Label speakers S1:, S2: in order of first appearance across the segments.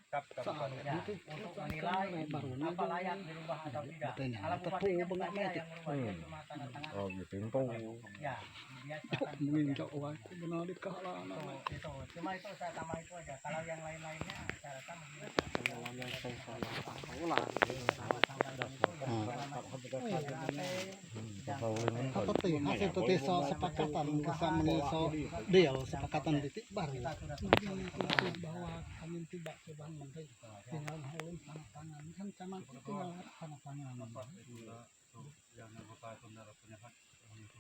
S1: Kap kabupaten
S2: Ya, untuk menilai apa layak dirubah atau tidak. Kalau bupati kan bukan dia yang merubah, dia cuma tanda tangan.
S3: Oh gitu info.
S2: Ya, dia silakan.
S1: minta uang benar di kalangan.
S2: Itu, cuma itu saya tambah itu aja. Kalau yang lain-lainnya saya rasa mungkin
S1: Apa tuh hasil tuh desa sepakatan kesam meneso deal sepakatan titik baru. Bahwa kami tidak coba menteri tinggal haulun tanda tangan kan camat tinggal tanda tangan.
S4: Yang anggota itu mendapat punya hak itu.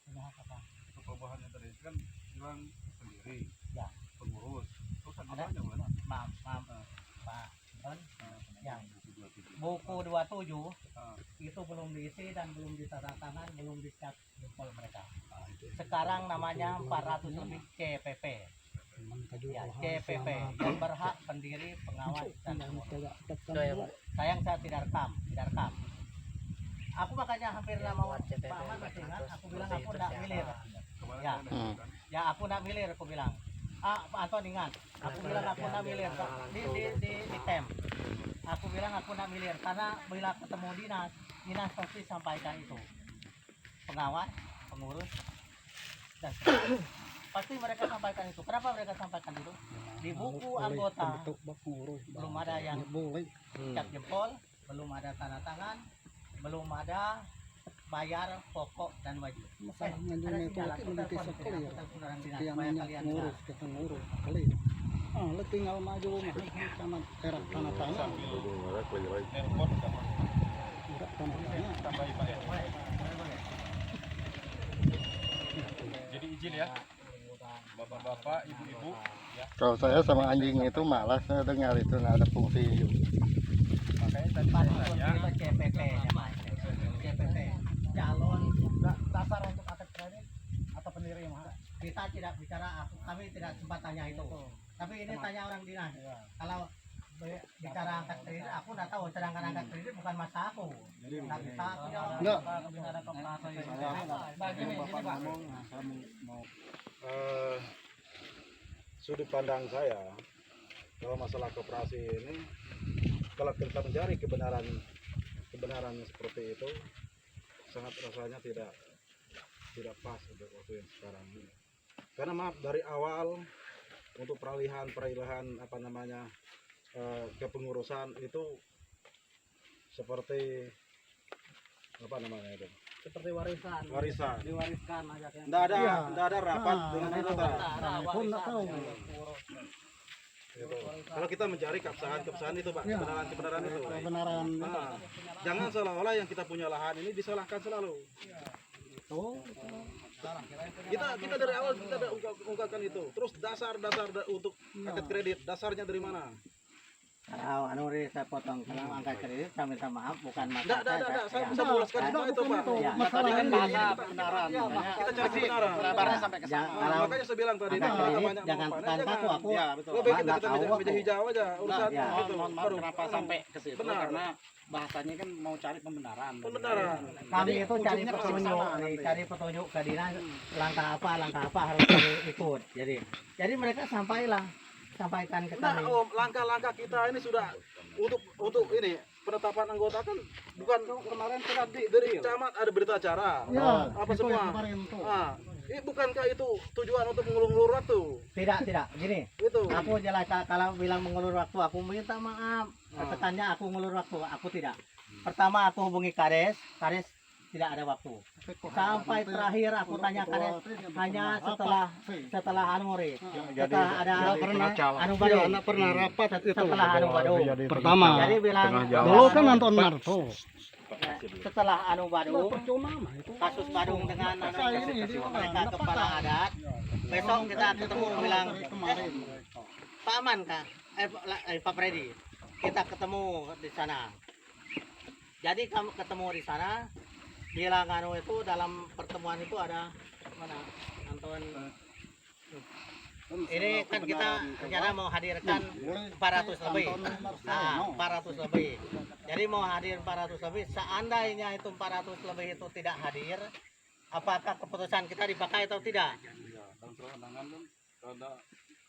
S2: Punya hak apa?
S4: Perubahannya tadi kan bilang sendiri.
S2: Ya.
S4: Pengurus. Terus
S2: Ada
S4: anggotanya mana?
S2: maaf Pak Don, yang buku 27 itu belum diisi dan belum ditandatangan, belum dicap jempol mereka. Sekarang namanya 400 lebih CPP. Ya, CPP yang berhak pendiri, pengawas dan pengurus. Sayang saya tidak rekam. Aku makanya hampir nggak mau Pak Ahmad masih ingat, aku bilang aku nggak milir. Ya aku nggak milir, aku bilang. Pak Anton ingat, aku bilang aku nggak milir di tem. Aku bilang aku nggak milir karena bila ketemu dinas pasti sampaikan itu. Pengawas, pengurus, dan pasti mereka sampaikan itu. Kenapa mereka sampaikan itu? Di buku anggota belum ada yang cap jempol, belum ada tanda tangan, belum ada bayar pokok dan wajib. Ada segala
S1: ngurus kita ngurus kali. Lo tinggal maju sama era tanda tangan.
S4: Jadi izin ya. Bapak-bapak, ibu-ibu ya.
S3: Kalau saya sama anjing itu malas saya dengar itu nggak ada fungsi.
S4: Makanya tadi saya tanya
S2: CPP CPP calon dasar untuk akad kredit atau pendiri yang mana? Kita tidak bicara, kami tidak sempat tanya itu. Tapi ini tanya orang dinas. Kalau bicara angkat kredit, aku nggak tahu. Sedangkan angkat kredit bukan masa aku. Nggak bisa aku jawab.
S1: Nggak.
S2: Begini Pak.
S5: Sudut pandang saya bahwa masalah koperasi ini kalau kita mencari kebenaran seperti itu sangat rasanya tidak pas untuk waktu yang sekarang ini. Karena maaf dari awal untuk peralihan apa namanya kepengurusan itu seperti apa namanya itu?
S2: Seperti warisan. Diwariskan aja.
S5: Nggak ada rapat dengan anggota.
S1: Pun nggak tahu.
S5: Gitu. Kalau kita mencari keabsahan itu Pak, kebenaran itu.
S1: Kebenaran.
S5: Jangan seolah-olah yang kita punya lahan ini disalahkan selalu. Kita dari awal kita ada ungkapkan itu. Terus dasar untuk angkat kredit, dasarnya dari mana?
S2: Kalau saya potong, kalau angkat kredit saya minta maaf, bukan masalah.
S5: Tidak, saya bisa menjelaskan semua itu Pak.
S1: Masalah ini
S5: kebenaran. Kita cari kebenaran.
S2: Sampai ke sana.
S5: Makanya saya bilang tadi
S2: jangan tekan aku.
S5: Lebih kita meja hijau aja urusan itu.
S6: Kenapa sampai ke situ? Karena bahasanya kan mau cari pembenaran.
S2: Kami itu cari petunjuk ke dinas langkah apa harus kami ikut. Jadi mereka sampaikan ke kami.
S5: Langkah-langkah kita ini sudah untuk ini penetapan anggota kan bukan kemarin sudah dari camat ada berita acara. Apa semua? Bukankah itu tujuan untuk mengulur waktu?
S2: Tidak. Gini.
S5: Itu.
S2: Aku jelas kalau bilang mengulur waktu, aku minta maaf. Tekannya aku mengulur waktu, aku tidak. Pertama aku hubungi Kades tidak ada waktu. Sampai terakhir aku tanya Kades hanya setelah Anuri. Setelah ada Anu Badung.
S1: pernah rapat itu.
S2: Setelah Anu Badung.
S1: Pertama.
S2: Jadi bilang
S1: Dulu kan Anton Marto.
S2: setelah Anu Badung, kasus Badung dengan mereka kepala adat. Besok kita ketemu bilang Pak Aman kah? Pak Freddy. Kita ketemu di sana. Jadi kamu ketemu di sana. Bilang anu itu dalam pertemuan itu ada mana Anton. Ini kan kita rencana mau hadirkan 400 lebih. Nah, 400 lebih. Jadi mau hadir 400 lebih. Seandainya itu 400 lebih itu tidak hadir, apakah keputusan kita dipakai atau tidak?
S4: Dan undangan kan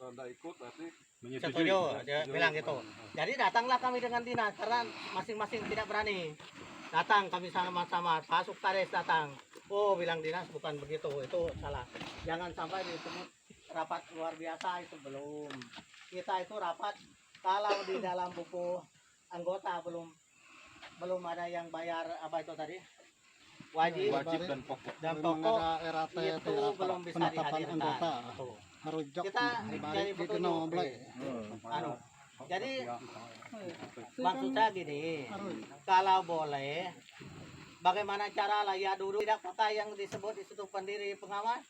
S4: kada ikut berarti
S2: setuju, dia bilang gitu. Jadi datanglah kami dengan dinas karena masing-masing tidak berani. Datang kami sama-sama, Pak Suktaris datang. Oh, bilang dinas bukan begitu, itu salah. Jangan sampai disebut rapat luar biasa, itu belum. Kita itu rapat kalau di dalam buku anggota belum ada yang bayar apa itu tadi? Wajib
S4: dan pokok.
S2: dan
S1: Memang
S2: pokok
S1: ada RAT
S2: itu belum bisa
S1: penetapan
S2: dihadirkan.
S1: anggota
S2: Betul.
S1: harus jok
S2: Kita
S1: balik
S2: jadi
S1: di
S2: petunjuk.
S1: kena belai.
S2: Anu, jadi maksud saya gini,
S1: Harus.
S2: kalau boleh, bagaimana cara lah ya dulu tidak pakai yang disebut di situ pendiri pengawas,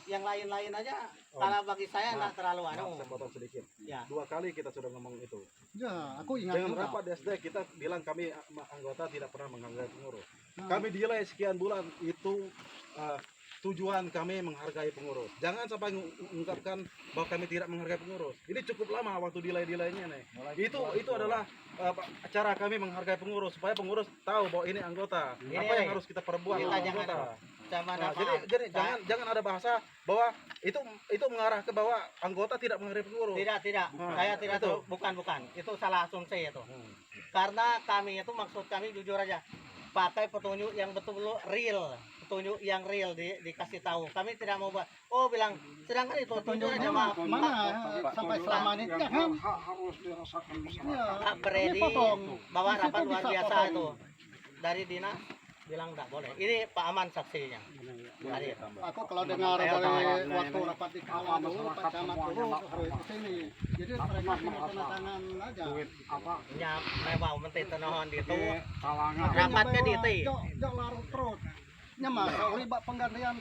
S2: yang lain-lain aja. Kalau bagi saya nggak terlalu anu.
S5: Saya potong sedikit.
S2: Ya.
S5: 2 kali kita sudah ngomong itu.
S1: Ya, aku ingat
S5: Dengan
S1: juga.
S5: rapat di SD kita bilang kami anggota tidak pernah menghargai pengurus. Kami delay sekian bulan itu tujuan kami menghargai pengurus. Jangan sampai mengungkapkan bahwa kami tidak menghargai pengurus. Ini cukup lama waktu delay-delaynya nih. Itu adalah cara kami menghargai pengurus supaya pengurus tahu bahwa ini anggota.
S2: Ini
S5: Apa yang harus kita perbuat
S2: kita
S5: untuk
S2: jangan
S5: anggota.
S2: sama
S5: Nah, jadi jangan ada bahasa bahwa itu mengarah ke bahwa anggota tidak menghargai pengurus.
S2: tidak.
S5: Nah,
S2: Saya tidak
S5: itu.
S2: tahu, bukan. Itu salah asumsi itu. Karena kami itu maksud kami jujur aja pakai petunjuk yang betul-betul real, petunjuk yang real dikasih tahu. Kami tidak mau oh bilang sedangkan itu petunjuk aja maaf.
S1: Mana sampai selama ini jangan.
S4: Harus dirasakan bersama.
S1: Ya,
S2: Pak Bredi
S1: ini potong.
S2: bawa
S1: Di situ
S2: rapat luar
S1: bisa
S2: biasa
S1: potong.
S2: itu dari dinas bilang tidak boleh. Ini Pak Aman saksinya. Hadir.
S1: Aku kalau dengar dari waktu rapat di Kala dulu, Pak Camat dulu harus ke sini. Jadi mereka tinggal tanda tangan aja.
S2: Ya mewah menteri tenohon itu.
S4: Kalangan.
S2: Rapatnya di
S1: Jok larut terus. Nyama, kalau riba penggantian